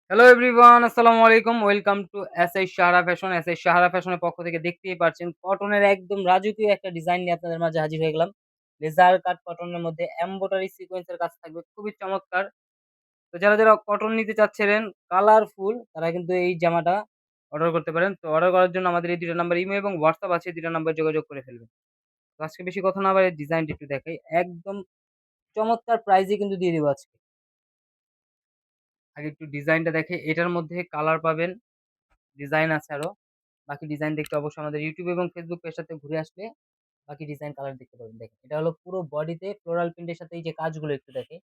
Hello everyone, আসসালামু আলাইকুম। Welcome to SS Sahara fashion. SS Sahara ফ্যাশনের পক্ষ থেকে দেখতেই পারছেন কটনের একদম রাজকীয় একটা ডিজাইন নিয়ে আপনাদের মাঝে হাজির হয়ে গেলাম। লেজার কাট কটনের মধ্যে এমব্রয়ডারি সিকোয়েন্সের কাজ থাকবে খুবই চমৎকার। তো যারা কটন নিতে চাচ্ছিলেন কালারফুল তারা কিন্তু এই জামাটা অর্ডার করতে পারেন। তো অর্ডার করার জন্য আমাদের এই ২ টা নাম্বার ইমো এবং হোয়াটসঅ্যাপ আছে। ২ টা নাম্বারে যোগাযোগ করে ফেলবেন। তো আজকে বেশি কথা না বাড়িয়ে ডিজাইনটা একটু দেখাই। একদম চমৎকার প্রাইজে কিন্তু দিয়ে দিব আজকে। আগে একটু ডিজাইনটা দেখাই। এটার মধ্যে কালার পাবেন, ডিজাইন আছে আরো। বাকি ডিজাইন দেখতে অবশ্যই আমাদের ইউটিউব এবং ফেসবুক পেজটাতে ঘুরে আসলে বাকি ডিজাইন কালার দেখতে পাবেন। দেখেন এটা হলো পুরো বডিতে ফ্লোরাল প্রিন্টের সাথে এই যে কাজগুলো একটু দেখেন।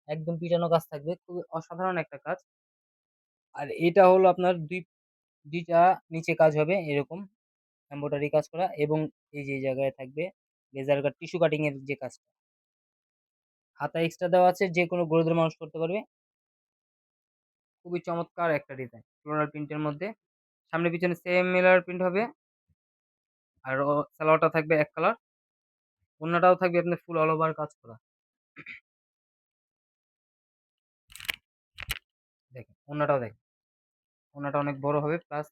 একদম পিটানো কাজ থাকবে। খুবই অসাধারণ একটা কাজ। আর এটা হলো আপনার ২ টা নিচে কাজ হবে এরকম এমব্রয়ডারি কাজ করা এবং এই যে এই জায়গায় থাকবে লেজার কাট টিস্যু কাটিং এর যে কাজটা। হাতা এক্সট্রা দেওয়া আছে যেকোনো গরুদের মানুষ করতে পারবে। খুবই চমৎকার একটা ডিজাইন। ফ্লোরাল প্রিন্টের মধ্যে। সামনে পিছনে সেম মিলার প্রিন্ট হবে। আর সালোয়ারটা থাকবে এক কালার। ওড়নাটাও থাকবে আপনার ফুল অল ওভার কাজ করা। দেখেন ওড়নাটাও দেখেন। ওড়নাটা অনেক বড় হবে প্লাস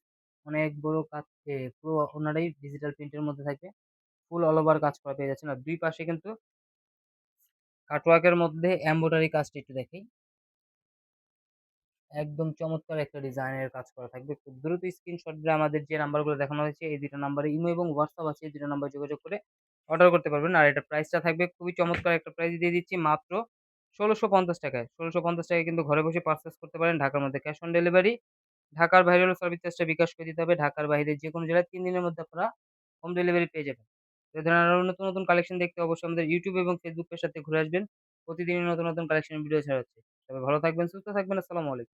অনেক বড় কাজ পুরো ওড়নাটাই ডিজিটাল প্রিন্টের মধ্যে থাকবে। ফুল অল ওভার কাজ করা পেয়ে যাচ্ছেন। আর ২ পাশে কিন্তু কাটওয়ার্কের মধ্যে এমব্রয়ডারি কাজটা একটু দেখাই। একদম চমৎকার একটা ডিজাইনের কাজ করা থাকবে। খুব দ্রুত স্ক্রিনশট দিয়ে আমাদের যে নাম্বারগুলো দেখানো হয়েছে এই ২ টা নাম্বারে ইমো এবং হোয়াটসঅ্যাপ আছে। এই ২ টা নাম্বারে যোগাযোগ করে অর্ডার করতে পারবেন। আর এটার প্রাইসটা থাকবে খুবই চমৎকার একটা প্রাইস দিয়ে দিচ্ছি মাত্র ৳১৬৫০ ৳১৬৫০ কিন্তু ঘরে বসে পারচেজ করতে পারেন। ঢাকার মধ্যে ক্যাশ অন ডেলিভারি। ঢাকার বাইরে হলে সার্ভিস চার্জটা বিকাশ করে দিতে হবে। ঢাকার বাইরে যেকোনো জেলায় ৩ দিনের মধ্যে আপনারা হোম ডেলিভারি পেয়ে যাবেন। তো এ ধরনের আরো নতুন, নতুন কালেকশন দেখতে অবশ্যই আমাদের YouTube এবং Facebook পেজটাতে ঘুরে আসবেন। প্রতিদিনই নতুন, নতুন কালেকশনের ভিডিও ছাড়া হচ্ছে। সবাই ভালো থাকবেন, সুস্থ থাকবেন। আসসালামু আলাইকুম।